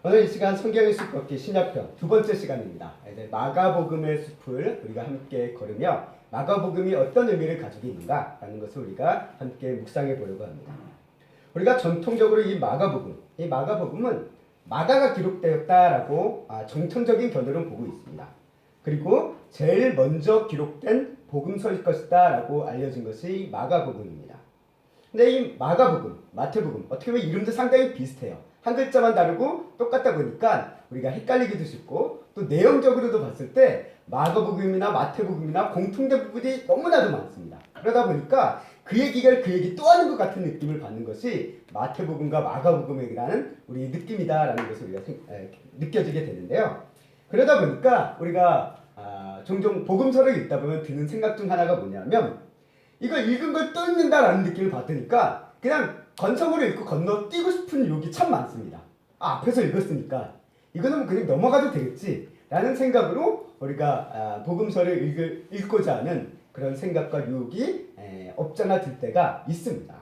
오늘 이 시간 성경의 숲 걷기 신약편 두 번째 시간입니다. 이제 마가복음의 숲을 우리가 함께 걸으며 마가복음이 어떤 의미를 가지고 있는가라는 것을 우리가 함께 묵상해 보려고 합니다. 우리가 전통적으로 이 마가복음은 마가가 기록되었다라고 정통적인 견해로 보고 있습니다. 그리고 제일 먼저 기록된 복음서일 것이다라고 알려진 것이 마가복음입니다. 근데 이 마가복음, 마태복음 어떻게 보면 이름도 상당히 비슷해요. 한 글자만 다르고 똑같다 보니까 우리가 헷갈리기도 쉽고 또 내용적으로도 봤을 때 마가복음이나 마태복음이나 공통된 부분이 너무나도 많습니다. 그러다 보니까 그 얘기가 그 얘기 또 하는 것 같은 느낌을 받는 것이 마태복음과 마가복음이라는 우리 느낌이다라는 것을 우리가 느껴지게 되는데요. 그러다 보니까 우리가 종종 복음서를 읽다 보면 드는 생각 중 하나가 뭐냐면 이거 읽은 걸 또 읽는다라는 느낌을 받으니까 그냥 건성으로 읽고 건너뛰고 싶은 유혹이 참 많습니다. 앞에서 읽었으니까 이거는 그냥 넘어가도 되겠지 라는 생각으로 우리가 복음서를 읽고자 하는 그런 생각과 유혹이 없잖아 들 때가 있습니다.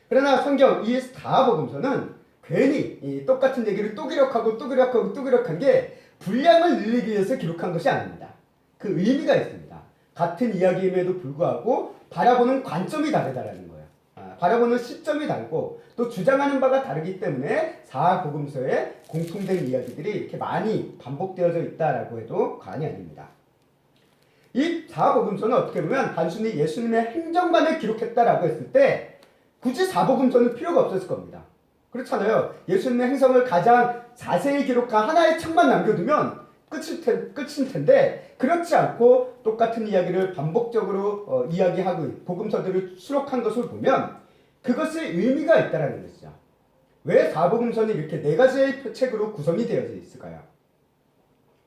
그러나 성경 이 사복음서는 괜히 이 똑같은 얘기를 또 기록하고 또 기록하고 또 기록한 게 분량을 늘리기 위해서 기록한 것이 아닙니다. 그 의미가 있습니다. 같은 이야기임에도 불구하고 바라보는 관점이 다르다라는 거예요. 바라보는 시점이 다르고 또 주장하는 바가 다르기 때문에 사복음서에 공통된 이야기들이 이렇게 많이 반복되어져 있다라고 해도 과언이 아닙니다. 이 사복음서는 어떻게 보면 단순히 예수님의 행정만을 기록했다라고 했을 때 굳이 사복음서는 필요가 없었을 겁니다. 그렇잖아요. 예수님의 행성을 가장 자세히 기록한 하나의 책만 남겨두면 끝일 텐데 그렇지 않고 똑같은 이야기를 반복적으로 이야기하고 복음서들을 수록한 것을 보면 그것의 의미가 있다는 것이죠. 왜 사복음서는 이렇게 네 가지의 책으로 구성이 되어져 있을까요?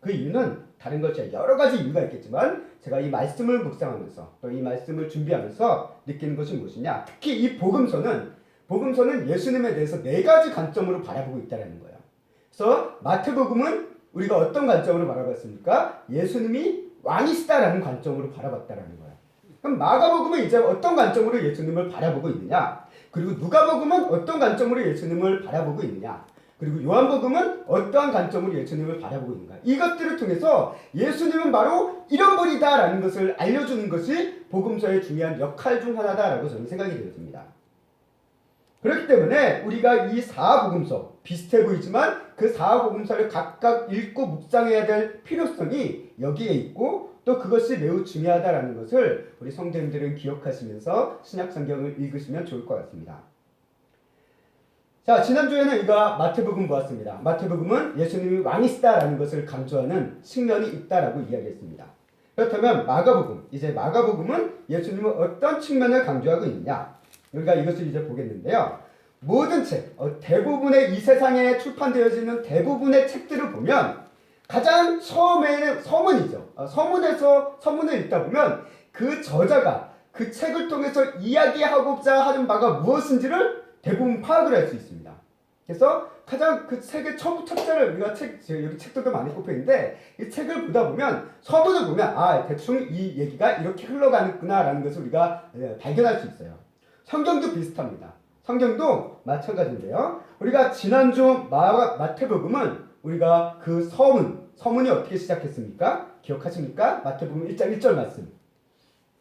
그 이유는 다른 것이 여러 가지 이유가 있겠지만 제가 이 말씀을 묵상하면서 또 이 말씀을 준비하면서 느끼는 것이 무엇이냐, 특히 이 복음서는 예수님에 대해서 네 가지 관점으로 바라보고 있다는 거예요. 그래서 마태복음은 우리가 어떤 관점으로 바라봤습니까? 예수님이 왕이시다라는 관점으로 바라봤다라는 거예요. 그럼 마가복음은 이제 어떤 관점으로 예수님을 바라보고 있느냐? 그리고 누가복음은 어떤 관점으로 예수님을 바라보고 있느냐? 그리고 요한복음은 어떠한 관점으로 예수님을 바라보고 있는가? 이것들을 통해서 예수님은 바로 이런 분이다라는 것을 알려주는 것이 복음서의 중요한 역할 중 하나다라고 저는 생각이 되어집니다. 그렇기 때문에 우리가 이 사복음서 비슷해 보이지만 그 사복음서를 각각 읽고 묵상해야 될 필요성이 여기에 있고 또 그것이 매우 중요하다라는 것을 우리 성도님들은 기억하시면서 신약성경을 읽으시면 좋을 것 같습니다. 자, 지난주에는 우리가 마태복음 보았습니다. 마태복음은 예수님이 왕이시다라는 것을 강조하는 측면이 있다라고 이야기했습니다. 그렇다면 마가복음은 예수님은 어떤 측면을 강조하고 있느냐? 우리가 이것을 이제 보겠는데요. 모든 책, 대부분의 이 세상에 출판되어지는 대부분의 책들을 보면 가장 처음에는 서문이죠. 서문을 읽다 보면 그 저자가 그 책을 통해서 이야기하고자 하는 바가 무엇인지를 대부분 파악을 할 수 있습니다. 그래서 가장 그 책의 첫 절을 우리가 여기 책들도 많이 꼽혀 있는데 이 책을 보다 보면 서문을 보면 대충 이 얘기가 이렇게 흘러가는구나라는 것을 우리가 발견할 수 있어요. 성경도 비슷합니다. 성경도 마찬가지인데요. 우리가 지난주 마태복음은 우리가 그 서문이 어떻게 시작했습니까? 기억하십니까? 마태복음 1장 1절 말씀.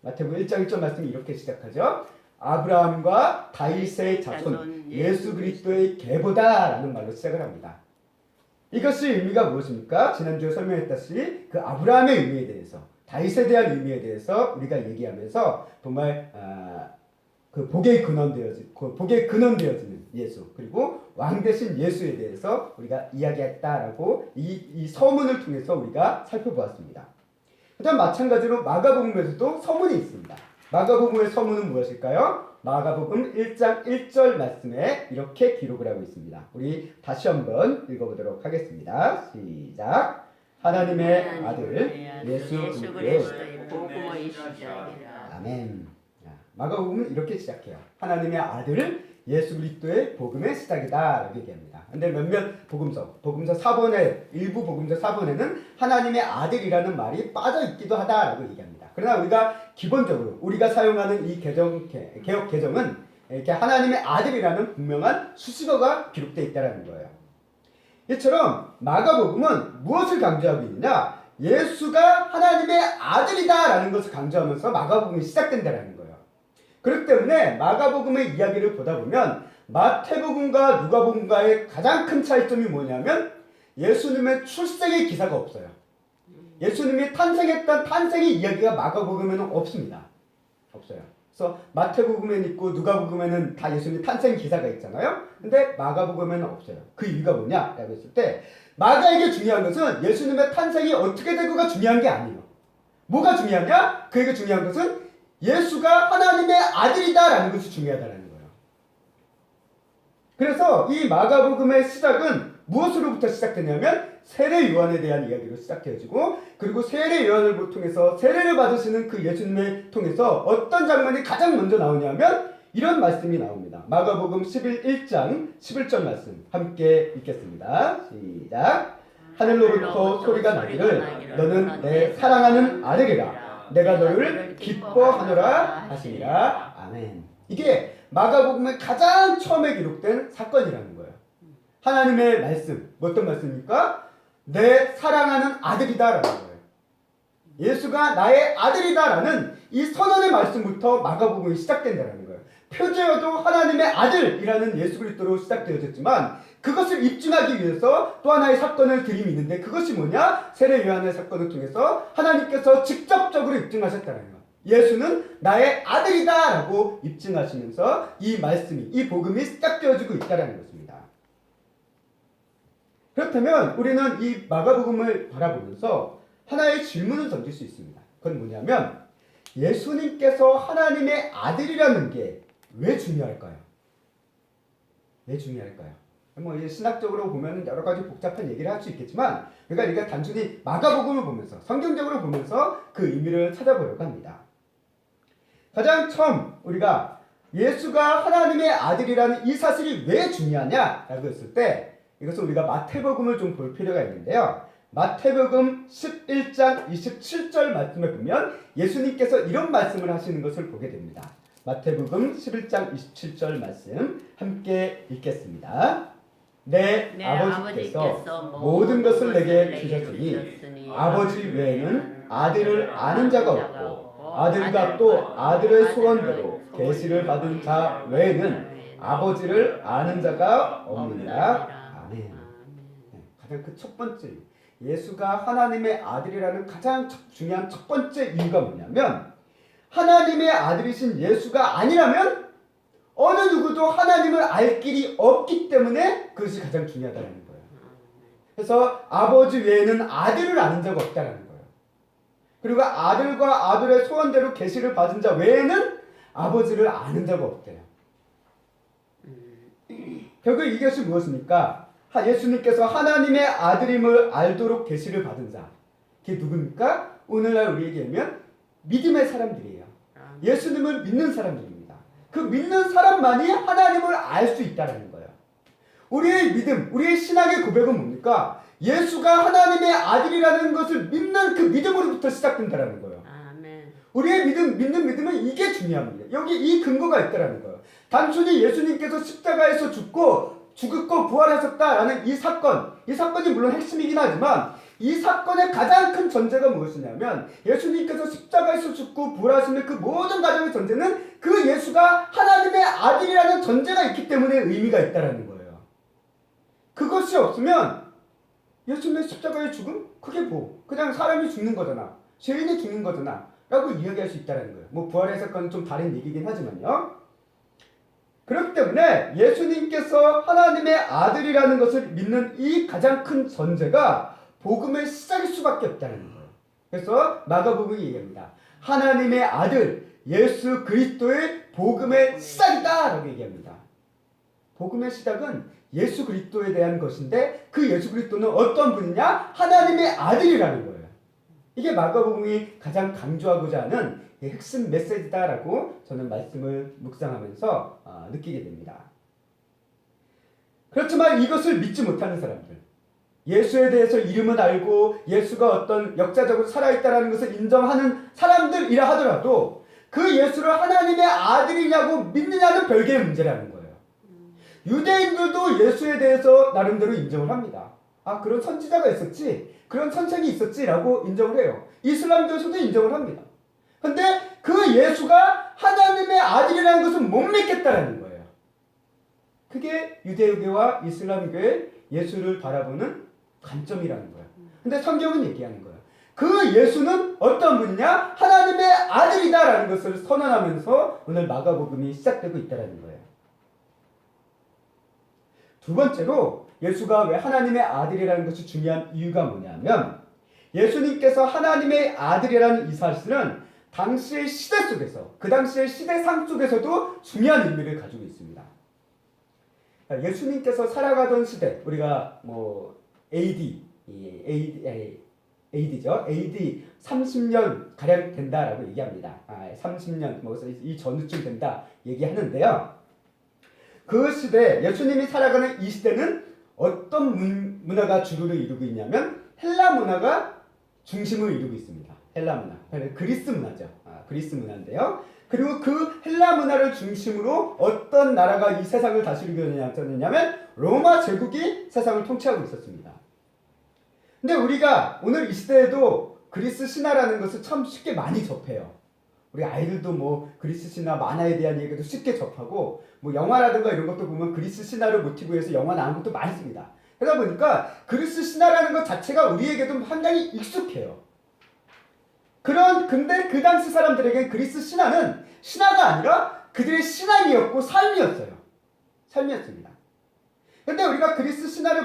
마태복음 1장 1절 말씀이 이렇게 시작하죠. 아브라함과 다윗의 자손 예수 그리스도의 계보다라는 말로 시작을 합니다. 이것이 의미가 무엇입니까? 지난주에 설명했다시피 그 아브라함의 의미에 대해서 다윗에 대한 의미에 대해서 우리가 얘기하면서 정말 그 복의 근원되어지는 예수 그리고 왕 대신 예수에 대해서 우리가 이야기했다라고 이 서문을 통해서 우리가 살펴보았습니다. 그다음 마찬가지로 마가복음에서도 서문이 있습니다. 마가복음의 서문은 무엇일까요? 마가복음 1장 1절 말씀에 이렇게 기록을 하고 있습니다. 우리 다시 한번 읽어보도록 하겠습니다. 시작. 하나님의 아들 예수 그리스도의 복음의 시작이라. 아멘. 마가복음은 이렇게 시작해요. 하나님의 아들 예수 그리스도의 복음의 시작이다 라고 얘기합니다. 근데 몇몇 복음서 4번에 일부 복음서 4번에는 하나님의 아들이라는 말이 빠져 있기도 하다라고 얘기합니다. 그러나 우리가 기본적으로 우리가 사용하는 이 개역 개정은 이렇게 하나님의 아들이라는 분명한 수식어가 기록되어 있다는 거예요. 이처럼 마가복음은 무엇을 강조하고 있느냐? 예수가 하나님의 아들이다라는 것을 강조하면서 마가복음이 시작된다는 거예요. 그렇기 때문에 마가복음의 이야기를 보다 보면 마태복음과 누가복음과의 가장 큰 차이점이 뭐냐면 예수님의 출생의 기사가 없어요. 예수님이 탄생했던 탄생의 이야기가 마가복음에는 없습니다. 없어요. 그래서 마태복음에는 있고 누가복음에는 다 예수님 탄생 기사가 있잖아요. 근데 마가복음에는 없어요. 그 이유가 뭐냐라고 했을 때 마가에게 중요한 것은 예수님의 탄생이 어떻게 되고가 중요한 게 아니에요. 뭐가 중요하냐? 그에게 중요한 것은 예수가 하나님의 아들이다라는 것이 중요하다는 거예요. 그래서 이 마가복음의 시작은 무엇으로부터 시작되냐면 세례 요한에 대한 이야기로 시작되어지고, 그리고 세례 요한을 통해서 세례를 받으시는 그 예수님을 통해서 어떤 장면이 가장 먼저 나오냐면 이런 말씀이 나옵니다. 마가복음 11장 11절 말씀 함께 읽겠습니다. 시작. 하늘로부터 소리가 나기를 너는 내 사랑하는 아들이라 내가 너를 기뻐하노라 하시니라. 아멘. 이게 마가복음의 가장 처음에 기록된 사건이라는 거예요. 하나님의 말씀, 어떤 말씀입니까? 내 사랑하는 아들이다라는 거예요. 예수가 나의 아들이다라는 이 선언의 말씀부터 마가복음이 시작된다는 거예요. 표제어도 하나님의 아들이라는 예수 그리스도로 시작되어졌지만 그것을 입증하기 위해서 또 하나의 사건을 들이미는데 그것이 뭐냐? 세례 요한의 사건을 통해서 하나님께서 직접적으로 입증하셨다는 거예요. 예수는 나의 아들이다라고 입증하시면서 이 말씀이, 이 복음이 시작되어지고 있다는 것입니다. 그렇다면 우리는 이 마가복음을 바라보면서 하나의 질문을 던질 수 있습니다. 그건 뭐냐면 예수님께서 하나님의 아들이라는 게 왜 중요할까요? 왜 중요할까요? 뭐 이제 신학적으로 보면 여러 가지 복잡한 얘기를 할 수 있겠지만 우리가 단순히 마가복음을 보면서 성경적으로 보면서 그 의미를 찾아보려고 합니다. 가장 처음 우리가 예수가 하나님의 아들이라는 이 사실이 왜 중요하냐라고 했을 때 이것은 우리가 마태복음을 좀 볼 필요가 있는데요. 마태복음 11장 27절 말씀을 보면 예수님께서 이런 말씀을 하시는 것을 보게 됩니다. 마태복음 11장 27절 말씀 함께 읽겠습니다. 내 아버지께서 모든 것을 내게 주셨으니 아버지 외에는 아들을 아는 자가 없고 아들과 또 아들의 소원대로 계시를 받은 자 외에는 아버지를 아는 자가 없느니라. 아멘. 가장 그 첫 번째 예수가 하나님의 아들이라는 가장 중요한 첫 번째 이유가 뭐냐면 하나님의 아들이신 예수가 아니라면 어느 누구도 하나님을 알 길이 없기 때문에 그것이 가장 중요하다는 거예요. 그래서 아버지 외에는 아들을 아는 자가 없다는 거예요. 그리고 아들과 아들의 소원대로 계시를 받은 자 외에는 아버지를 아는 자가 없대요. 결국 이것이 무엇입니까? 예수님께서 하나님의 아들임을 알도록 계시를 받은 자. 그게 누굽니까? 오늘날 우리에게 보면 믿음의 사람들이에요. 예수님을 믿는 사람들입니다. 그 믿는 사람만이 하나님을 알 수 있다는 거예요. 우리의 믿음, 우리의 신앙의 고백은 뭡니까? 예수가 하나님의 아들이라는 것을 믿는 그 믿음으로부터 시작된다는 거예요. 아멘. 우리의 믿는 믿음은 이게 중요합니다. 여기 이 근거가 있다는 거예요. 단순히 예수님께서 십자가에서 죽고 부활하셨다라는 이 사건이 물론 핵심이긴 하지만 이 사건의 가장 큰 전제가 무엇이냐면 예수님께서 십자가에서 죽고 부활하시는 그 모든 과정의 전제는 그 예수가 하나님의 아들이라는 전제가 있기 때문에 의미가 있다는 거예요. 그것이 없으면 예수님의 십자가의 죽음? 그게 뭐 그냥 사람이 죽는 거잖아. 죄인이 죽는 거잖아. 라고 이야기할 수 있다는 거예요. 뭐 부활의 사건은 좀 다른 얘기긴 하지만요. 그렇기 때문에 예수님께서 하나님의 아들이라는 것을 믿는 이 가장 큰 전제가 복음의 시작일 수밖에 없다는 거예요. 그래서 마가복음이 얘기합니다. 하나님의 아들 예수 그리스도의 복음의 시작이다 라고 얘기합니다. 복음의 시작은 예수 그리스도에 대한 것인데 그 예수 그리스도는 어떤 분이냐? 하나님의 아들이라는 거예요. 이게 마가복음이 가장 강조하고자 하는 핵심 메시지다라고 저는 말씀을 묵상하면서 느끼게 됩니다. 그렇지만 이것을 믿지 못하는 사람들, 예수에 대해서 이름은 알고 예수가 어떤 역사적으로 살아있다는 것을 인정하는 사람들이라 하더라도 그 예수를 하나님의 아들이냐고 믿느냐는 별개의 문제라는 거예요. 유대인들도 예수에 대해서 나름대로 인정을 합니다. 아, 그런 선지자가 있었지, 그런 선생이 있었지라고 인정을 해요. 이슬람교에서도 인정을 합니다. 근데 그 예수가 하나님의 아들이라는 것을 못 믿겠다라는 거예요. 그게 유대교와 이슬람교의 예수를 바라보는 관점이라는 거예요. 근데 성경은 얘기하는 거예요. 그 예수는 어떤 분이냐? 하나님의 아들이다라는 것을 선언하면서 오늘 마가복음이 시작되고 있다는 거예요. 두 번째로 예수가 왜 하나님의 아들이라는 것이 중요한 이유가 뭐냐면, 예수님께서 하나님의 아들이라는 이 사실은 당시의 시대 속에서, 그 당시의 시대상 속에서도 중요한 의미를 가지고 있습니다. 예수님께서 살아가던 시대, 우리가 AD죠. AD 30년 가량 된다라고 얘기합니다. 30년 이 전후쯤 된다 얘기하는데요. 그 시대, 예수님이 살아가는 이 시대는 어떤 문화가 주류를 이루고 있냐면 헬라 문화가 중심을 이루고 있습니다. 헬라 문화, 그리스 문화죠. 그리스 문화인데요. 그리고 그 헬라 문화를 중심으로 어떤 나라가 이 세상을 다스리고 있냐면 로마 제국이 세상을 통치하고 있었습니다. 근데 우리가 오늘 이 시대에도 그리스 신화라는 것을 참 쉽게 많이 접해요. 우리 아이들도 그리스 신화 만화에 대한 얘기도 쉽게 접하고, 영화라든가 이런 것도 보면 그리스 신화를 모티브로 해서 영화 나온 것도 많습니다. 그러다 보니까 그리스 신화라는 것 자체가 우리에게도 상당히 익숙해요. 근데 그 당시 사람들에게 그리스 신화는 신화가 아니라 그들의 신앙이었고 삶이었어요. 삶이었습니다. 근데 우리가 그리스 신화를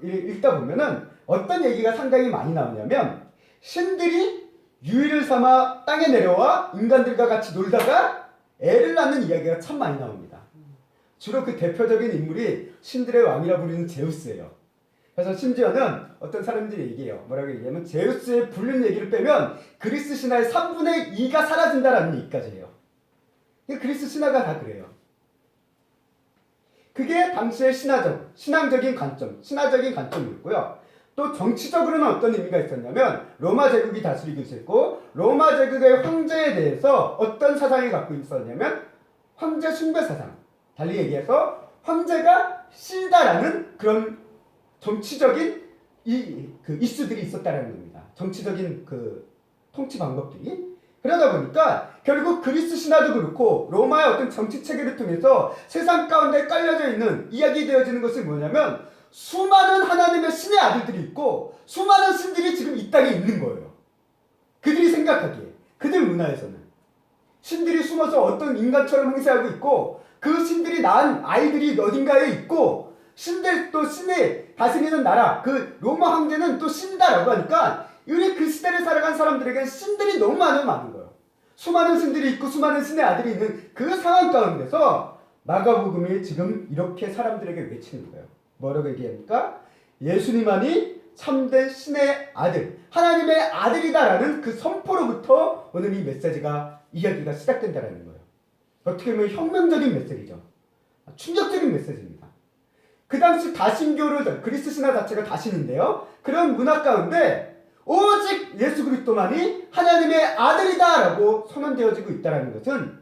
읽다 보면은 어떤 얘기가 상당히 많이 나오냐면, 신들이 유의를 삼아 땅에 내려와 인간들과 같이 놀다가 애를 낳는 이야기가 참 많이 나옵니다. 주로 그 대표적인 인물이 신들의 왕이라 부르는 제우스예요. 그래서 심지어는 어떤 사람들이 얘기해요. 뭐라고 얘기하면 제우스의 불륜 얘기를 빼면 그리스 신화의 3분의 2가 사라진다라는 얘기까지 해요. 그리스 신화가 다 그래요. 그게 당시의 신앙적인 관점, 신화적인 관점이었고요. 또 정치적으로는 어떤 의미가 있었냐면 로마 제국이 다스리고 있었고, 로마 제국의 황제에 대해서 어떤 사상이 갖고 있었냐면 황제 숭배 사상. 달리 얘기해서 황제가 신이다라는 그런 정치적인 이슈들이 있었다는 겁니다. 정치적인 통치 방법들이. 그러다 보니까 결국 그리스 신화도 그렇고 로마의 어떤 정치 체계를 통해서 세상 가운데 깔려져 있는, 이야기되어지는 것이 뭐냐면 수많은 하나님의 신의 아들들이 있고 수많은 신들이 지금 이 땅에 있는 거예요. 그들이 생각하기에, 그들 문화에서는 신들이 숨어서 어떤 인간처럼 행세하고 있고, 그 신들이 낳은 아이들이 어딘가에 있고, 또 신의 다스리는 나라, 그 로마 황제는 또 신이다라고 하니까 우리 그 시대를 살아간 사람들에게 신들이 너무 많은 거예요. 수많은 신들이 있고 수많은 신의 아들이 있는 그 상황 가운데서 마가복음이 지금 이렇게 사람들에게 외치는 거예요. 뭐라고 얘기합니까? 예수님만이 참된 신의 아들, 하나님의 아들이다라는 그 선포로부터 오늘 이 이야기가 시작된다라는 거예요. 어떻게 보면 혁명적인 메시지죠. 충격적인 메시지입니다. 그 당시 다신교를, 그리스 신화 자체가 다신인데요. 그런 문화 가운데 오직 예수 그리스도만이 하나님의 아들이다라고 선언되어지고 있다는 것은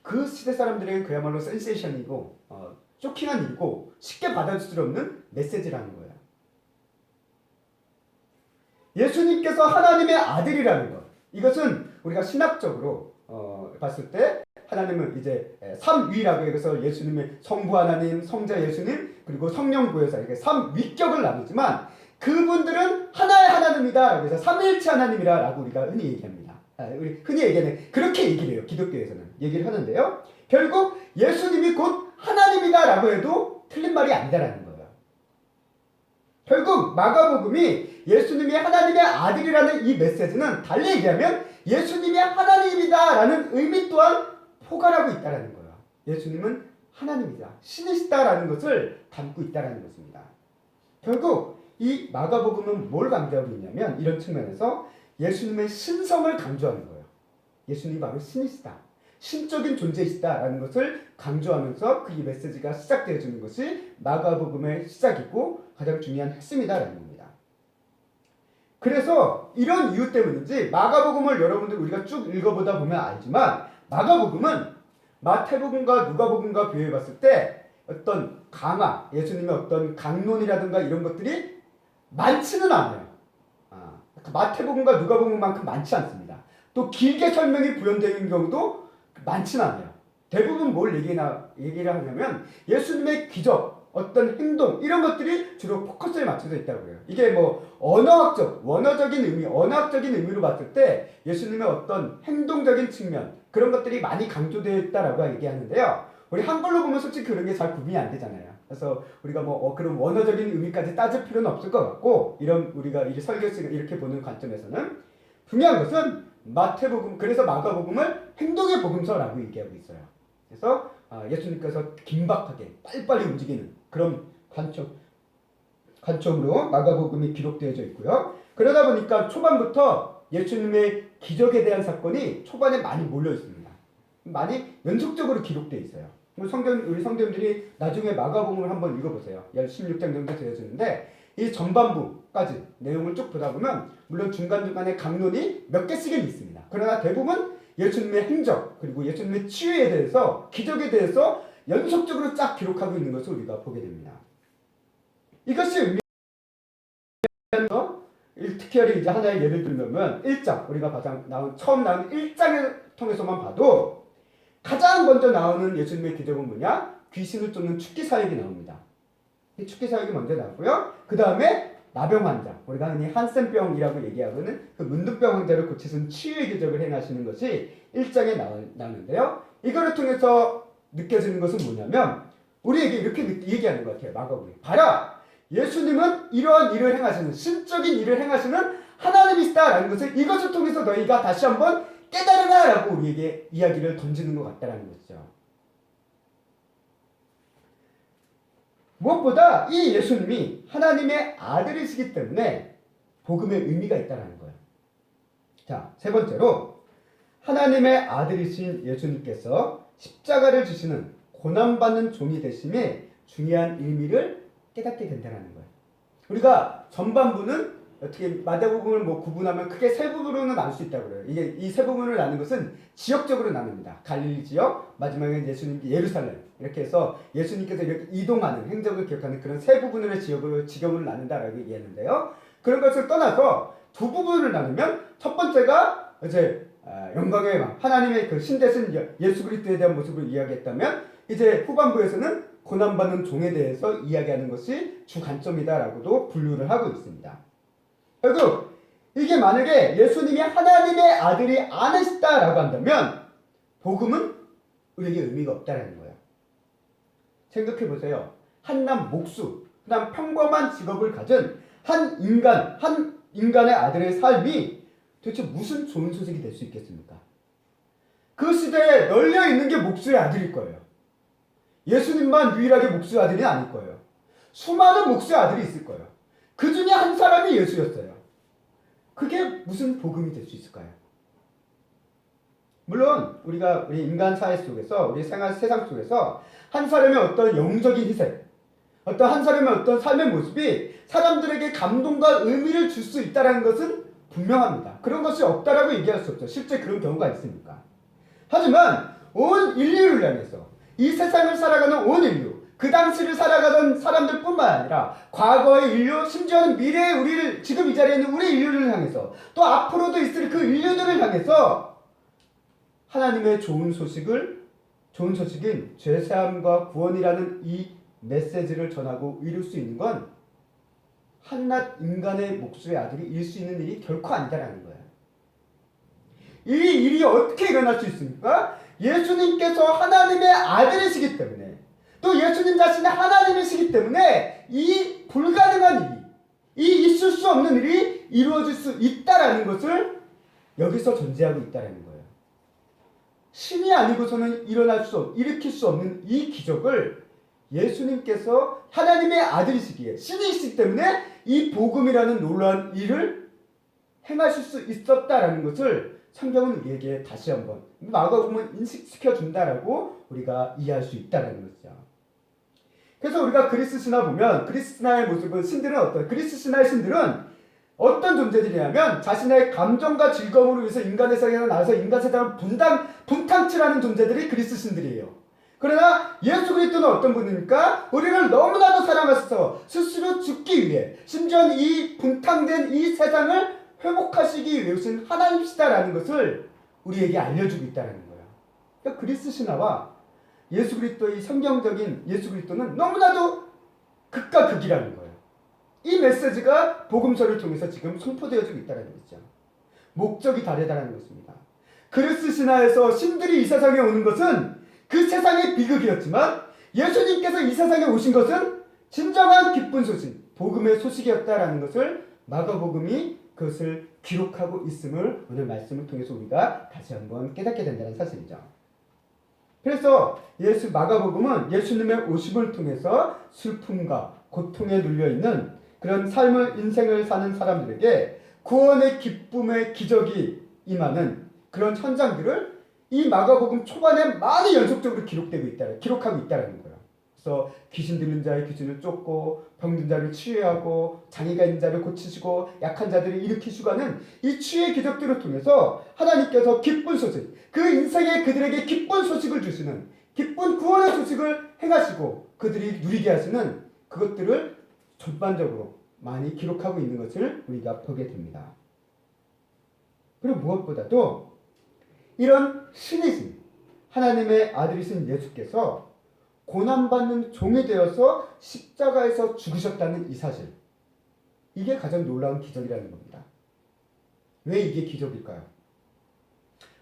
그 시대 사람들에게 그야말로 센세이션이고 쇼킹한 일이고 쉽게 받아줄 수 없는 메시지라는 거예요. 예수님께서 하나님의 아들이라는 것, 이것은 우리가 신학적으로 봤을 때 하나님은 이제 삼위라고 해서 예수님의 성부 하나님, 성자 예수님, 그리고 성령 부여사, 이렇게 삼위격을 나누지만 그분들은 하나의 하나님이다라고 해서 삼위일체 하나님이라고 우리가 흔히 얘기합니다. 우리 흔히 얘기하는, 그렇게 얘기를 해요. 기독교에서는 얘기를 하는데요. 결국 예수님이 곧 하나님이다라고 해도 틀린 말이 아니다라는 거예요. 결국 마가복음이 예수님이 하나님의 아들이라는 이 메시지는 달리 얘기하면 예수님이 하나님이다라는 의미 또한 포괄하고 있다라는 거예요. 예수님은 하나님이다, 신이시다라는 것을 담고 있다라는 것입니다. 결국 이 마가복음은 뭘 강조하고 있냐면 이런 측면에서 예수님의 신성을 강조하는 거예요. 예수님이 바로 신이시다, 신적인 존재이시다라는 것을 강조하면서 그 메시지가 시작되어지는 것이 마가복음의 시작이고 가장 중요한 핵심이다라는 겁니다. 그래서 이런 이유 때문인지 마가복음을 여러분들 우리가 쭉 읽어보다 보면 알지만 마가복음은 마태복음과 누가복음과 비교해봤을 때 어떤 강화, 예수님의 어떤 강론이라든가 이런 것들이 많지는 않아요. 마태복음과 누가복음만큼 많지 않습니다. 또 길게 설명이 부연되는 경우도 많지는 않아요. 대부분 뭘 얘기를 하냐면 예수님의 기적, 어떤 행동 이런 것들이 주로 포커스에 맞춰져 있다고 해요. 이게 뭐 원어적인 의미로 봤을 때 예수님의 어떤 행동적인 측면 그런 것들이 많이 강조되어 있다라고 얘기하는데요. 우리 한글로 보면 솔직히 그런 게 잘 구분이 안 되잖아요. 그래서 우리가 그런 원어적인 의미까지 따질 필요는 없을 것 같고 우리가 이 설교식을 이렇게 보는 관점에서는 중요한 것은 그래서 마가복음을 행동의 복음서라고 얘기하고 있어요. 그래서 예수님께서 긴박하게 빨리빨리 움직이는 그런 관점으로 마가복음이 기록되어져 있고요. 그러다 보니까 초반부터 예수님의 기적에 대한 사건이 초반에 많이 몰려 있습니다. 많이 연속적으로 기록되어 있어요. 우리 성도님들이 나중에 마가복음을 한번 읽어보세요. 16장 정도 되어지는데 이 전반부까지 내용을 쭉 보다 보면 물론 중간중간에 강론이 몇 개씩은 있습니다. 그러나 대부분 예수님의 행적 그리고 예수님의 치유에 대해서 기적에 대해서 연속적으로 쫙 기록하고 있는 것을 우리가 보게 됩니다. 이것이 의미하면서 특별히 이제 하나의 예를 들면 1장 우리가 처음 나온 1장을 통해서만 봐도 가장 먼저 나오는 예수님의 기적은 뭐냐? 귀신을 쫓는 축기 사역이 나옵니다. 이 축기 사역이 먼저 나오고요. 그 다음에 나병 환자, 우리가 흔히 한센병이라고 얘기하고는 그 문둥병 환자를 고치신 치유의 기적을 행하시는 것이 1장에 나오는데요. 이거를 통해서 느껴지는 것은 뭐냐면 우리에게 이렇게 얘기하는 것 같아요. 마가복음이. 봐라! 예수님은 이러한 일을 행하시는 신적인 일을 행하시는 하나님이시다라는 것을 이것을 통해서 너희가 다시 한번 깨달으라! 라고 우리에게 이야기를 던지는 것 같다라는 것이죠. 무엇보다 이 예수님이 하나님의 아들이시기 때문에 복음의 의미가 있다는 거예요. 자, 세 번째로 하나님의 아들이신 예수님께서 십자가를 지시는 고난받는 종이 되심의 중요한 의미를 깨닫게 된다는 거예요. 우리가 전반부는 어떻게 마태복음을 구분하면 크게 세 부분으로 나눌 수 있다고 그래요. 이게 이 세 부분을 나누는 것은 지역적으로 나눕니다. 갈릴리 지역, 마지막에 예수님 예루살렘 이렇게 해서 예수님께서 이렇게 이동하는 행적을 기억하는 그런 세 부분으로 지경을 나눈다라고 얘기했는데요. 그런 것을 떠나서 두 부분을 나누면 첫 번째가 이제 영광의 왕 하나님의 그 신대신 예수 그리스도에 대한 모습을 이야기했다면 이제 후반부에서는 고난받는 종에 대해서 이야기하는 것이 주 관점이다라고도 분류를 하고 있습니다. 결국 이게 만약에 예수님이 하나님의 아들이 아니시다라고 한다면 복음은 우리에게 의미가 없다라는 거예요. 생각해 보세요. 한남 목수, 그다음 평범한 직업을 가진 한 인간의 아들의 삶이 도대체 무슨 좋은 소식이 될 수 있겠습니까? 그 시대에 널려 있는 게 목수의 아들일 거예요. 예수님만 유일하게 목수의 아들이 아닐 거예요. 수많은 목수의 아들이 있을 거예요. 그 중에 한 사람이 예수였어요. 그게 무슨 복음이 될 수 있을까요? 물론 우리 인간 사회 속에서 우리 세상 속에서 한 사람의 어떤 영적인 희생, 한 사람의 어떤 삶의 모습이 사람들에게 감동과 의미를 줄 수 있다는 것은 분명합니다. 그런 것이 없다라고 얘기할 수 없죠. 실제 그런 경우가 있으니까. 하지만 온 인류를 향해서 이 세상을 살아가는 온 인류, 그 당시를 살아가던 사람들뿐만 아니라 과거의 인류, 심지어는 미래의 지금 이 자리에 있는 우리 인류를 향해서 또 앞으로도 있을 그 인류들을 향해서 하나님의 좋은 소식인 죄사함과 구원이라는 이 메시지를 전하고 이룰 수 있는 건 한낱 인간의 목수의 아들이 이룰 수 있는 일이 결코 아니다라는 거예요. 이 일이 어떻게 일어날 수 있습니까? 예수님께서 하나님의 아들이시기 때문에 또 예수님 자신이 하나님이시기 때문에 이 불가능한 일이, 이 있을 수 없는 일이 이루어질 수 있다라는 것을 여기서 전제하고 있다라는 거예요. 신이 아니고서는 일으킬 수 없는 이 기적을 예수님께서 하나님의 아들이시기에 신이시기 때문에 이 복음이라는 놀라운 일을 행하실 수 있었다라는 것을 성경은 우리에게 다시 한번 마가복음은 인식시켜준다라고 우리가 이해할 수 있다라는 것이죠. 그래서 우리가 그리스 신화 보면 그리스 신화의 모습은 그리스 신화의 신들은 어떤 존재들이냐면 자신의 감정과 즐거움을 위해서 인간의 세상에서 나와서 인간 세상을 분탕칠하는 존재들이 그리스 신들이에요. 그러나 예수 그리스도는 어떤 분입니까? 우리를 너무나도 사랑하셔서 스스로 죽기 위해, 심지어 이 분탕된 이 세상을 회복하시기 위해 오신 하나님이시다라는 것을 우리에게 알려주고 있다는 거예요. 그러니까 그리스 신화와 예수 그리스도의 성경적인 예수 그리스도는 너무나도 극과 극이라는 거예요. 이 메시지가 복음서를 통해서 지금 선포되어지고 있다는 거죠. 목적이 다르다는 것입니다. 그리스 신화에서 신들이 이 세상에 오는 것은 그 세상의 비극이었지만 예수님께서 이 세상에 오신 것은 진정한 기쁜 소식, 복음의 소식이었다라는 것을 마가복음이 그것을 기록하고 있음을 오늘 말씀을 통해서 우리가 다시 한번 깨닫게 된다는 사실이죠. 그래서 마가복음은 예수님의 오심을 통해서 슬픔과 고통에 눌려있는 그런 삶을, 인생을 사는 사람들에게 구원의 기쁨의 기적이 임하는 그런 현장들을 이 마가복음 초반에 많이 연속적으로 기록하고 있다는 거예요. 그래서 귀신 들린 자의 귀신을 쫓고, 병든 자를 치유하고, 장애가 있는 자를 고치시고, 약한 자들을 일으키시고 하는 이 치유의 기적들을 통해서 하나님께서 기쁜 소식, 그 인생에 그들에게 기쁜 소식을 주시는, 기쁜 구원의 소식을 행하시고 그들이 누리게 하시는 그것들을 전반적으로 많이 기록하고 있는 것을 우리가 보게 됩니다. 그리고 무엇보다도 이런 신이신 하나님의 아들이신 예수께서 고난받는 종이 되어서 십자가에서 죽으셨다는 이 사실, 이게 가장 놀라운 기적이라는 겁니다. 왜 이게 기적일까요?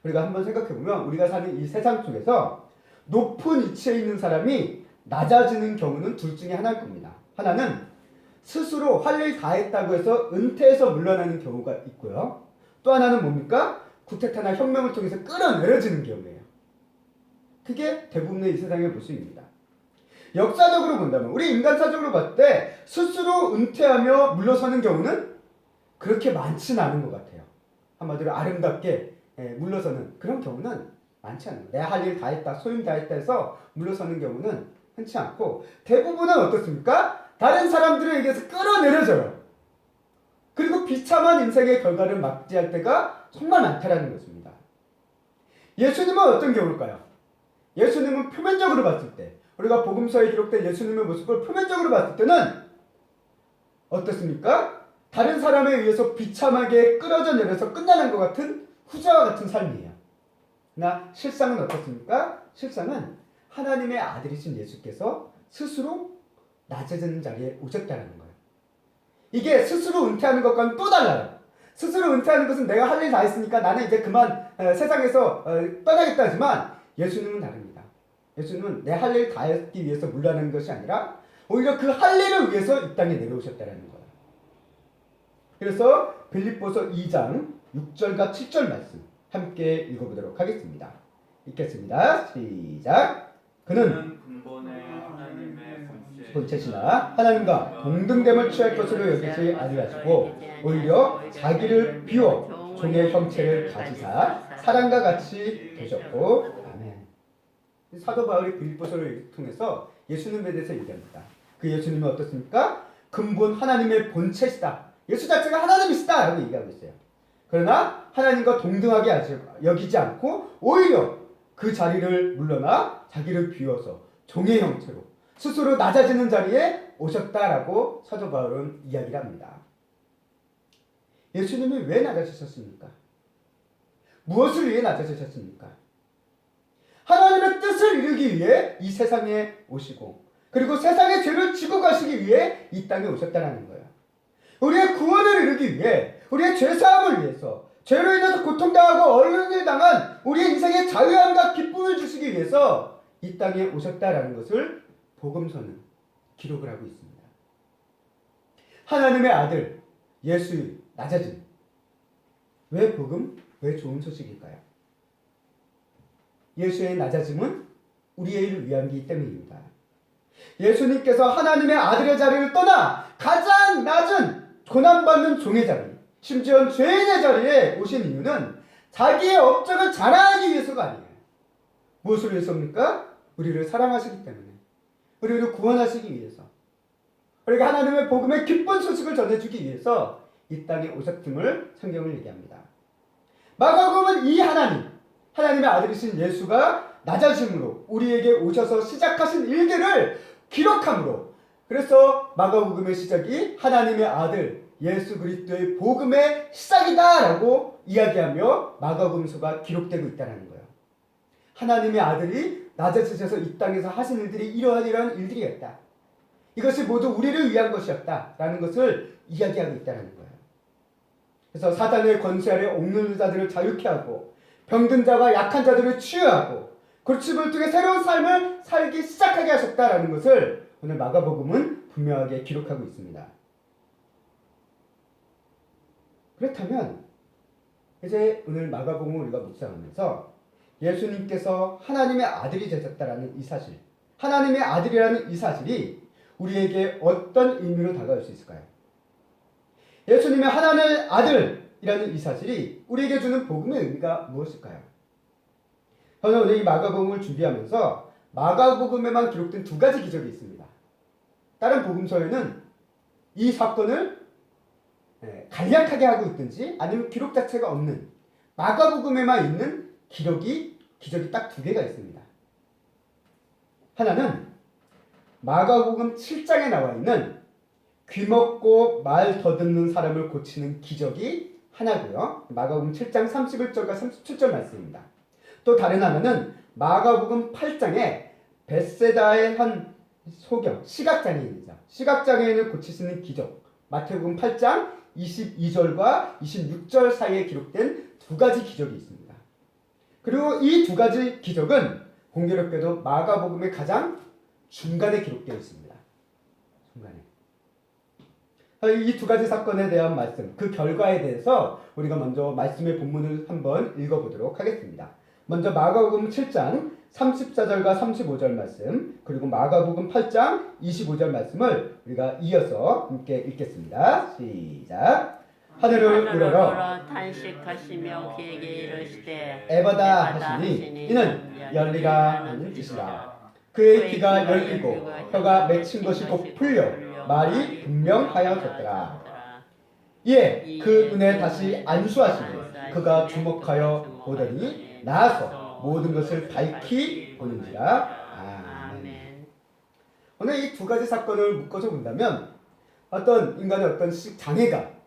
우리가 한번 생각해보면 우리가 사는 이 세상 속에서 높은 위치에 있는 사람이 낮아지는 경우는 둘 중에 하나일 겁니다. 하나는 스스로 할 일 다 했다고 해서 은퇴해서 물러나는 경우가 있고요. 또 하나는 뭡니까? 쿠데타나 혁명을 통해서 끌어내려지는 경우예요. 그게 대부분의 이 세상의 모습입니다. 역사적으로 본다면, 우리 인간사적으로 봤을 때 스스로 은퇴하며 물러서는 경우는 그렇게 많지는 않은 것 같아요. 한마디로 아름답게 물러서는 그런 경우는 많지 않아요. 내가 할 일 다 했다, 소임 다 했다 해서 물러서는 경우는 흔치 않고, 대부분은 어떻습니까? 다른 사람들에 의해서 끌어내려져요. 그리고 비참한 인생의 결과를 맞이할 때가 정말 많다라는 것입니다. 예수님은 어떤 경우일까요? 예수님은 표면적으로 봤을 때, 우리가 복음서에 기록된 예수님의 모습을 표면적으로 봤을 때는 어떻습니까? 다른 사람에 의해서 비참하게 끌어져 내려서 끝나는 것 같은 후자와 같은 삶이에요. 그러나 실상은 어떻습니까? 실상은 하나님의 아들이신 예수께서 스스로 낮아지는 자리에 오셨다는 거예요. 이게 스스로 은퇴하는 것과는 또 달라요. 스스로 은퇴하는 것은 내가 할 일 다 했으니까 나는 이제 그만 세상에서 떠나겠다 하지만, 예수님은 다릅니다. 예수님은 내 할 일 다 했기 위해서 물러나는 것이 아니라 오히려 그 할 일을 위해서 이 땅에 내려오셨다는 거예요. 그래서 빌립보서 2장 6절과 7절 말씀 함께 읽어보도록 하겠습니다. 읽겠습니다. 시작. 그는 근본의 하나님의 본체시나 하나님과 동등됨을 취할 것으로 여기지 아니하시고 오히려 자기를 비워 종의 형체를 가지사 사람과 같이 되셨고. 아멘. 사도 바울이 빌립보서를 통해서 예수님에 대해서 얘기합니다. 그 예수님은 어떻습니까? 근본 하나님의 본체시다. 예수 자체가 하나님이시다 라고 얘기하고 있어요. 그러나 하나님과 동등하게 여기지 않고 오히려 그 자리를 물러나 자기를 비워서 종의 형체로 스스로 낮아지는 자리에 오셨다라고 사도 바울은 이야기를 합니다. 예수님이 왜 낮아지셨습니까? 무엇을 위해 낮아지셨습니까? 하나님의 뜻을 이루기 위해 이 세상에 오시고, 그리고 세상의 죄를 지고 가시기 위해 이 땅에 오셨다는 거예요. 우리의 구원을 이루기 위해, 우리의 죄사함을 위해서, 죄로 인해서 고통당하고 얼룩을 당한 우리의 인생의 자유함과 기쁨을 주시기 위해서 이 땅에 오셨다라는 것을 복음서는 기록을 하고 있습니다. 하나님의 아들 예수의 낮아짐, 왜 복음? 왜 좋은 소식일까요? 예수의 낮아짐은 우리의 일을 위한 것이기 때문입니다. 예수님께서 하나님의 아들의 자리를 떠나 가장 낮은 고난받는 종의 자리, 심지어 죄인의 자리에 오신 이유는 자기의 업적을 자랑하기 위해서가 아니에요. 무엇을 위해서입니까? 우리를 사랑하시기 때문에, 우리를 구원하시기 위해서, 그러니까 하나님의 복음의 기쁜 소식을 전해주기 위해서 이 땅에 오셨음을 성경을 얘기합니다. 마가복음은 이 하나님의 아들이신 예수가 낮아짐으로 우리에게 오셔서 시작하신 일들을 기록함으로, 그래서 마가복음의 시작이 하나님의 아들 예수 그리스도의 복음의 시작이다라고 이야기하며 마가복음서가 기록되고 있다는 거예요. 하나님의 아들이 낮아지셔서 이 땅에서 하신 일들이 이러한 일들이었다. 이것이 모두 우리를 위한 것이었다라는 것을 이야기하고 있다는 거예요. 그래서 사단의 권세 아래 옥는 자들을 자유케 하고 병든 자와 약한 자들을 치유하고 고침을 통해 새로운 삶을 살기 시작하게 하셨다라는 것을 오늘 마가복음은 분명하게 기록하고 있습니다. 그렇다면 이제 오늘 마가복음을 우리가 묵상하면서 예수님께서 하나님의 아들이 되셨다라는 이 사실, 하나님의 아들이라는 이 사실이 우리에게 어떤 의미로 다가올 수 있을까요? 예수님의 하나님의 아들이라는 이 사실이 우리에게 주는 복음의 의미가 무엇일까요? 저는 오늘 이 마가복음을 준비하면서 마가복음에만 기록된 두 가지 기적이 있습니다. 다른 복음서에는 이 사건을 간략하게 하고 있든지 아니면 기록 자체가 없는 마가복음에만 있는 기적이 딱 두 개가 있습니다. 하나는 마가복음 7장에 나와 있는 귀먹고 말 더듬는 사람을 고치는 기적이 하나고요. 마가복음 7장 31절과 37절 말씀입니다. 또 다른 하나는 마가복음 8장에 벳세다의 한 소경, 시각장애인이죠. 시각장애인을 고치시는 기적. 마태복음 8장 22절과 26절 사이에 기록된 두 가지 기적이 있습니다. 그리고 이 두 가지 기적은 공교롭게도 마가복음의 가장 중간에 기록되어 있습니다. 중간에. 이 두 가지 사건에 대한 말씀, 그 결과에 대해서 우리가 먼저 말씀의 본문을 한번 읽어보도록 하겠습니다. 먼저 마가복음 7장 34절과 35절 말씀, 그리고 마가복음 8장 25절 말씀을 우리가 이어서 함께 읽겠습니다. 시작. 하늘을 우러러 탄식하시며 그에게 이르시되 에바다 하시니 이는 열리라 하는 뜻이라. 그의 귀가 열리고 혀가 맺힌 것이 곧 풀려 말이 분명하여졌더라. 이에 그 눈에 다시 안수하시고 그가 주목하여 보더니 나아서 모든 것을 밝히 보는지라. 아멘. 오늘 이 두 가지 사건을 묶어서 본다면 어떤 인간의 어떤 장애가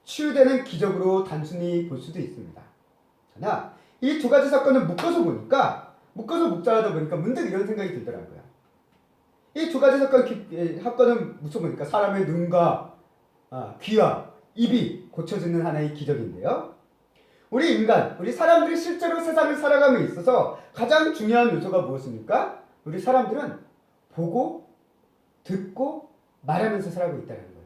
치유되는 기적으로 단순히 볼 수도 있습니다. 그러나 이 두 가지 사건을 묶어서 묵상하다 보니까 문득 이런 생각이 들더라고요. 이 두 가지 사건을 묵혀보니까 사람의 눈과 귀와 입이 고쳐지는 하나의 기적인데요. 우리 인간, 우리 사람들이 실제로 세상을 살아감에 있어서 가장 중요한 요소가 무엇입니까? 우리 사람들은 보고, 듣고, 말하면서 살아가고 있다는 거예요.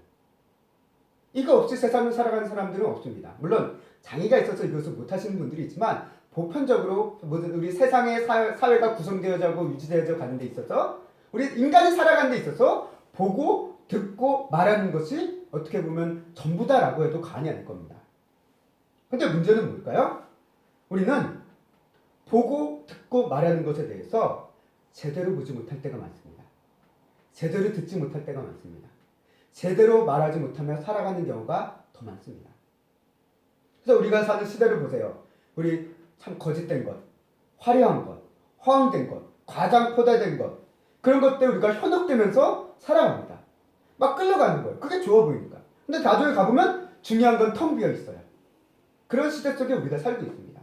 이거 없이 세상을 살아가는 사람들은 없습니다. 물론 장애가 있어서 이것을 못하시는 분들이 있지만 보편적으로 우리 세상의 사회가 구성되어지고 유지되어져 가는 데 있어서 우리 인간이 살아가는 데 있어서 보고, 듣고, 말하는 것이 어떻게 보면 전부다라고 해도 과언이 아닐 겁니다. 근데 문제는 뭘까요? 우리는 보고, 듣고, 말하는 것에 대해서 제대로 보지 못할 때가 많습니다. 제대로 듣지 못할 때가 많습니다. 제대로 말하지 못하며 살아가는 경우가 더 많습니다. 그래서 우리가 사는 시대를 보세요. 우리 참 거짓된 것, 화려한 것, 허황된 것, 과장 포대된 것, 그런 것들 우리가 현혹되면서 살아갑니다. 막 끌려가는 거예요. 그게 좋아 보이니까. 근데 나중에 가보면 중요한 건 텅 비어 있어요. 그런 시대 속에 우리가 살고 있습니다.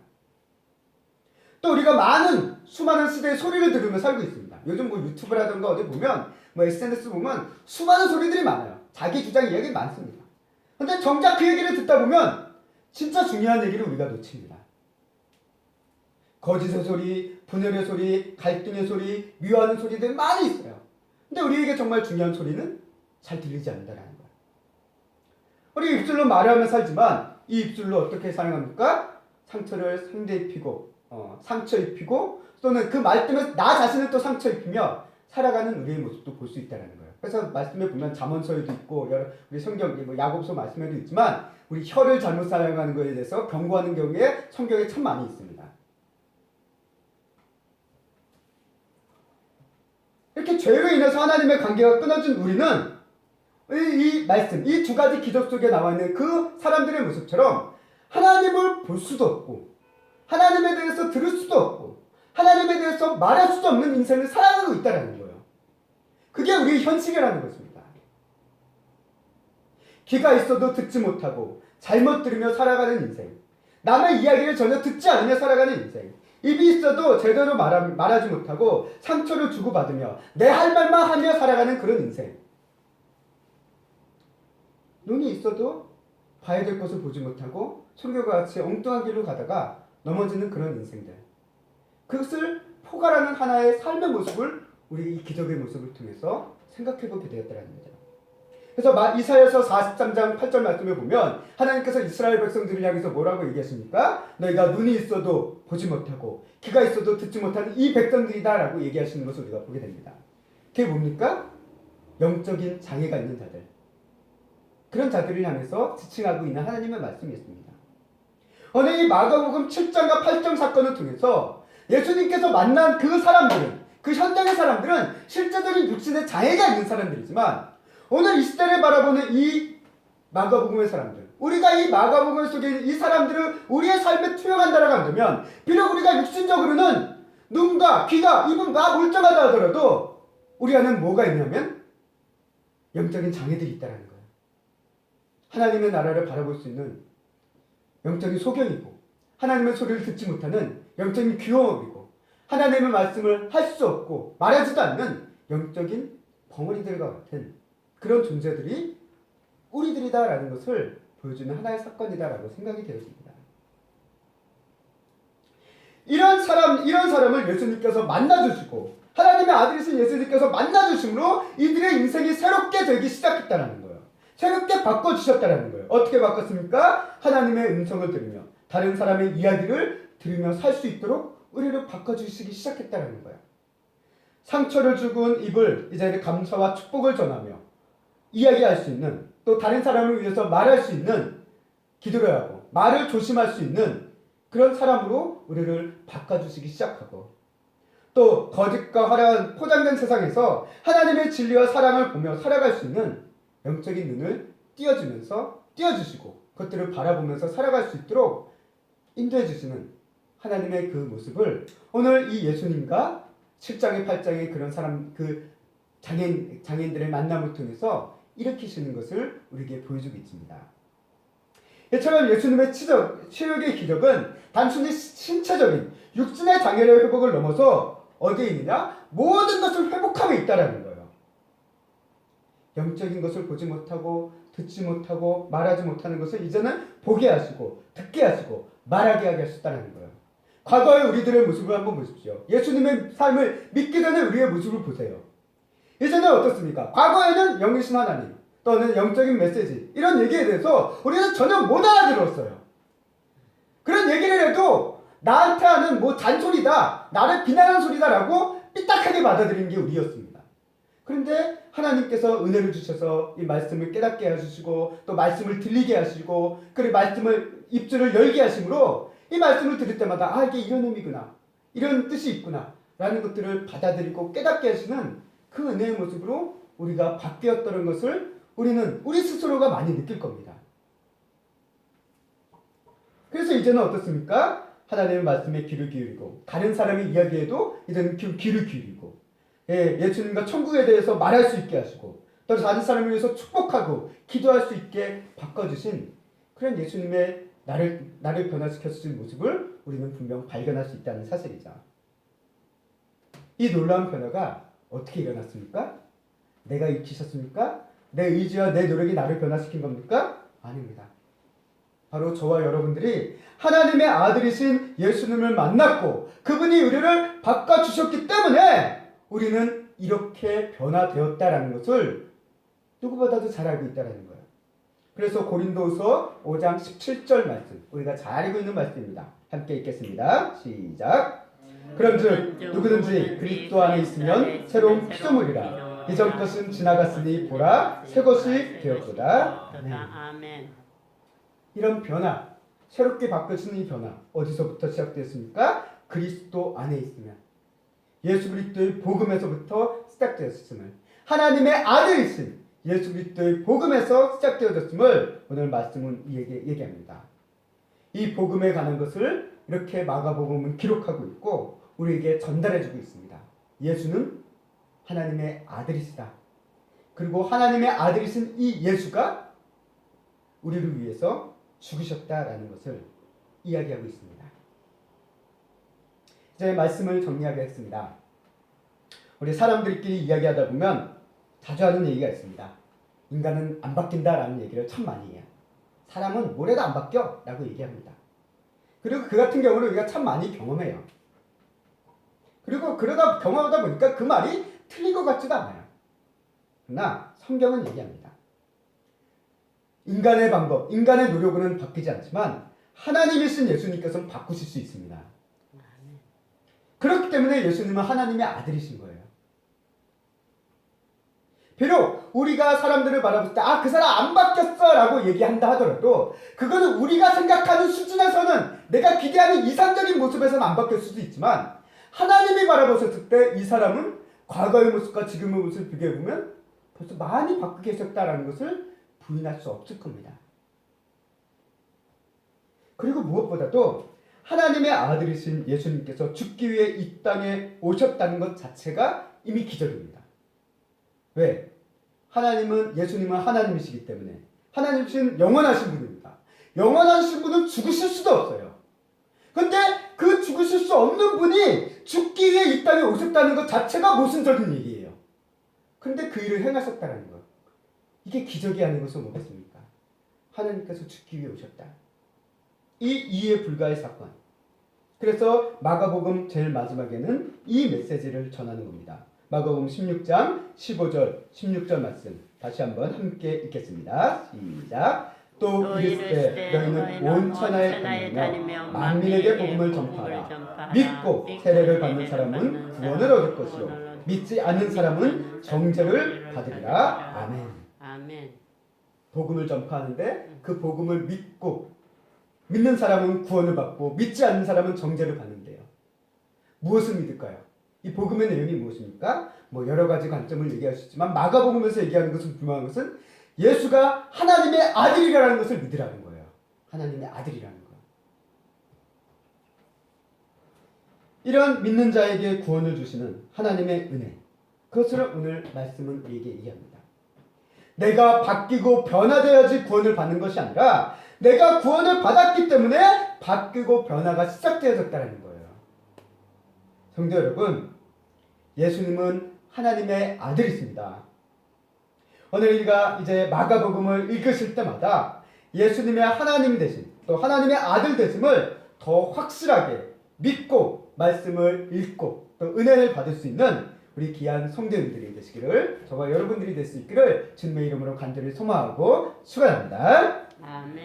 또 우리가 수많은 시대의 소리를 들으며 살고 있습니다. 요즘 뭐 유튜브라든가 어디 보면 SNS 보면 수많은 소리들이 많아요. 자기 주장 이야기 많습니다. 근데 정작 그 얘기를 듣다 보면 진짜 중요한 얘기를 우리가 놓칩니다. 거짓의 소리, 분열의 소리, 갈등의 소리, 미워하는 소리들 많이 있어요. 근데 우리에게 정말 중요한 소리는 잘 들리지 않는다는 거예요. 우리 입술로 말하며 살지만 이 입술로 어떻게 사용합니까? 상처를 상대 입히고 상처 입히고 또는 그 말 때문에 나 자신을 또 상처 입히며 살아가는 우리의 모습도 볼 수 있다는 거예요. 그래서 말씀에 보면 잠언서에도 있고 우리 성경 야고보서 말씀에도 있지만 우리 혀를 잘못 사용하는 것에 대해서 경고하는 경우에 성경에 참 많이 있습니다. 이렇게 죄로 인해서 하나님의 관계가 끊어진 우리는 이 말씀, 이 두 가지 기적 속에 나와 있는 그 사람들의 모습처럼 하나님을 볼 수도 없고 하나님에 대해서 들을 수도 없고 하나님에 대해서 말할 수 없는 인생을 살아가고 있다는 거예요. 그게 우리의 현실이라는 것입니다. 귀가 있어도 듣지 못하고 잘못 들으며 살아가는 인생, 남의 이야기를 전혀 듣지 않으며 살아가는 인생, 입이 있어도 제대로 말하지 못하고 상처를 주고받으며 내 할 말만 하며 살아가는 그런 인생, 눈이 있어도 봐야 될 것을 보지 못하고 성경과 같이 엉뚱한 길로 가다가 넘어지는 그런 인생들, 그것을 포괄하는 하나의 삶의 모습을 우리 이 기적의 모습을 통해서 생각해보게 되었다는 거죠. 그래서 이사야서 43장 8절 말씀을 보면 하나님께서 이스라엘 백성들을 향해서 뭐라고 얘기하십니까? 너희가 눈이 있어도 보지 못하고 귀가 있어도 듣지 못하는 이 백성들이다 라고 얘기하시는 것을 우리가 보게 됩니다. 그게 뭡니까? 영적인 장애가 있는 자들, 그런 자들을 향해서 지칭하고 있는 하나님의 말씀이었습니다. 오늘 이 마가복음 7장과 8장 사건을 통해서 예수님께서 만난 그 사람들은, 그 현장의 사람들은 실제적인 육신의 장애가 있는 사람들이지만 오늘 이 시대를 바라보는 이 마가복음의 사람들, 우리가 이 마가복음 속에 있는 이 사람들을 우리의 삶에 투영한다라고 한다면 비록 우리가 육신적으로는 눈과 귀가, 입은 다 멀쩡하다 하더라도 우리 안에는 뭐가 있냐면 영적인 장애들이 있다는 거예요. 하나님의 나라를 바라볼 수 있는 영적인 소경이고, 하나님의 소리를 듣지 못하는 영적인 귀여움이고, 하나님의 말씀을 할 수 없고 말하지도 않는 영적인 벙어리들과 같은 그런 존재들이 우리들이다라는 것을 보여주는 하나의 사건이다라고 생각이 되었습니다. 이런 사람을 예수님께서 만나주시고 하나님의 아들이신 예수님께서 만나주심으로 이들의 인생이 새롭게 되기 시작했다는 거예요. 새롭게 바꿔주셨다는 거예요. 어떻게 바꿨습니까? 하나님의 음성을 들으며 다른 사람의 이야기를 들으며 살 수 있도록 우리를 바꿔주시기 시작했다는 거예요. 상처를 죽은 입을 이제 감사와 축복을 전하며 이야기할 수 있는, 또 다른 사람을 위해서 말할 수 있는, 기도를 하고 말을 조심할 수 있는 그런 사람으로 우리를 바꿔주시기 시작하고, 또 거짓과 화려한 포장된 세상에서 하나님의 진리와 사랑을 보며 살아갈 수 있는 영적인 눈을 띄워주시고 그것들을 바라보면서 살아갈 수 있도록 인도해 주시는 하나님의 그 모습을 오늘 이 예수님과 7장의 8장의 그런 사람, 그 장애인들의 만남을 통해서 일으키시는 것을 우리에게 보여주고 있습니다. 이처럼 예수님의 치욕의 기적은 단순히 신체적인 육신의 장애의 회복을 넘어서 어디에 있느냐? 모든 것을 회복하고 있다는 거예요. 영적인 것을 보지 못하고 듣지 못하고 말하지 못하는 것을 이제는 보게 하시고 듣게 하시고 말하게 하게 하셨다는 거예요. 과거의 우리들의 모습을 한번 보십시오. 예수님의 삶을 믿기 전에 우리의 모습을 보세요. 이제는 어떻습니까? 과거에는 영이신 하나님 또는 영적인 메시지 이런 얘기에 대해서 우리는 전혀 못 알아들었어요. 그런 얘기를 해도 나한테 하는 뭐 잔소리다, 나를 비난하는 소리다라고 삐딱하게 받아들이는 게 우리였습니다. 그런데 하나님께서 은혜를 주셔서 이 말씀을 깨닫게 해주시고 또 말씀을 들리게 하시고 그리고 말씀을 입술을 열게 하심으로 이 말씀을 들을 때마다 이게 이런 의미구나, 이런 뜻이 있구나 라는 것들을 받아들이고 깨닫게 하시는 그 은혜의 모습으로 우리가 바뀌었다는 것을 우리 스스로가 많이 느낄 겁니다. 그래서 이제는 어떻습니까? 하나님의 말씀에 귀를 기울이고 다른 사람의 이야기에도 이제는 귀를 기울이고 예수님과 천국에 대해서 말할 수 있게 하시고 또 다른 사람을 위해서 축복하고 기도할 수 있게 바꿔주신 그런 예수님의 나를 변화시켜 주신 모습을 우리는 분명 발견할 수 있다는 사실이죠. 이 놀라운 변화가 어떻게 일어났습니까? 내가 익히셨습니까? 내 의지와 내 노력이 나를 변화시킨 겁니까? 아닙니다. 바로 저와 여러분들이 하나님의 아들이신 예수님을 만났고 그분이 우리를 바꿔주셨기 때문에 우리는 이렇게 변화되었다라는 것을 누구보다도 잘 알고 있다는 거예요. 그래서 고린도후서 5장 17절 말씀, 우리가 잘 알고 있는 말씀입니다. 함께 읽겠습니다. 시작. 그런즉 누구든지 그리스도 안에 있으면 새로운 피조물이라. 이전 것은 지나갔으니 보라 새 것이 되었도다. 아멘. 이런 변화, 새롭게 바뀌어지는 이 변화 어디서부터 시작됐습니까? 그리스도 안에 있으면, 예수 그리스도의 복음에서부터 시작되었음을, 하나님의 아들이신 예수 그리스도의 복음에서 시작되어졌음을 오늘 말씀은 얘기합니다. 이 복음에 관한 것을 이렇게 마가복음은 기록하고 있고 우리에게 전달해주고 있습니다. 예수는 하나님의 아들이시다. 그리고 하나님의 아들이신 이 예수가 우리를 위해서 죽으셨다라는 것을 이야기하고 있습니다. 이제 말씀을 정리하겠습니다. 우리 사람들끼리 이야기하다 보면 자주 하는 얘기가 있습니다. 인간은 안 바뀐다라는 얘기를 참 많이 해요. 사람은 뭐래도 안 바뀌어 라고 얘기합니다. 그리고 그 같은 경우를 우리가 참 많이 경험해요. 그리고 그러다 경험하다 보니까 그 말이 틀린 것 같지도 않아요. 그러나 성경은 얘기합니다. 인간의 방법, 인간의 노력으로는 바뀌지 않지만 하나님이신 예수님께서는 바꾸실 수 있습니다. 그렇기 때문에 예수님은 하나님의 아들이신 거예요. 비록 우리가 사람들을 바라볼 때 그 사람 안 바뀌었어 라고 얘기한다 하더라도 그거는 우리가 생각하는 수준에서는 내가 기대하는 이상적인 모습에서는 안 바뀔 수도 있지만 하나님이 바라보셨을 때 이 사람은 과거의 모습과 지금의 모습을 비교해보면 벌써 많이 바뀌어 계셨다라는 것을 부인할 수 없을 겁니다. 그리고 무엇보다도 하나님의 아들이신 예수님께서 죽기 위해 이 땅에 오셨다는 것 자체가 이미 기적입니다. 왜? 예수님은 하나님이시기 때문에 하나님이신 영원하신 분입니다. 영원하신 분은 죽으실 수도 없어요. 근데 그 죽으실 수 없는 분이 죽기 위해 이 땅에 오셨다는 것 자체가 모순적인 얘기예요. 근데 그 일을 행하셨다는 것. 이게 기적이 아닌 것은 뭐겠습니까? 하나님께서 죽기 위해 오셨다. 이 이해 불가의 사건. 그래서 마가복음 제일 마지막에는 이 메시지를 전하는 겁니다. 마가복음 16장 15절 16절 말씀 다시 한번 함께 읽겠습니다. 시작. 또 이르시되 너희는 온 천하에 다니며 만민에게 복음을 전파하라. 믿고 세례를 받는 사람은 구원을 얻을 것이요 믿지 않는 사람은 정죄를 받으리라. 아멘. 아멘. 복음을 전파하는데 그 복음을 믿는 사람은 구원을 받고 믿지 않는 사람은 정죄를 받는데요. 무엇을 믿을까요? 이 복음의 내용이 무엇입니까? 여러 가지 관점을 얘기할 수 있지만 마가복음에서 얘기하는 것은 분명한 것은 예수가 하나님의 아들이라는 것을 믿으라는 거예요. 하나님의 아들이라는 거. 이런 믿는 자에게 구원을 주시는 하나님의 은혜. 그것을 오늘 말씀은 우리에게 얘기합니다. 내가 바뀌고 변화되어야지 구원을 받는 것이 아니라 내가 구원을 받았기 때문에 바뀌고 변화가 시작되어졌다는 거예요. 성도 여러분, 예수님은 하나님의 아들이십니다. 오늘 우리가 이제 마가복음을 읽으실 때마다 예수님의 하나님 되심, 또 하나님의 아들 되심을 더 확실하게 믿고 말씀을 읽고 또 은혜를 받을 수 있는 우리 귀한 성도님들이 되시기를, 저와 여러분들이 될 수 있기를 주님의 이름으로 간절히 소망하고 축원합니다. 아멘.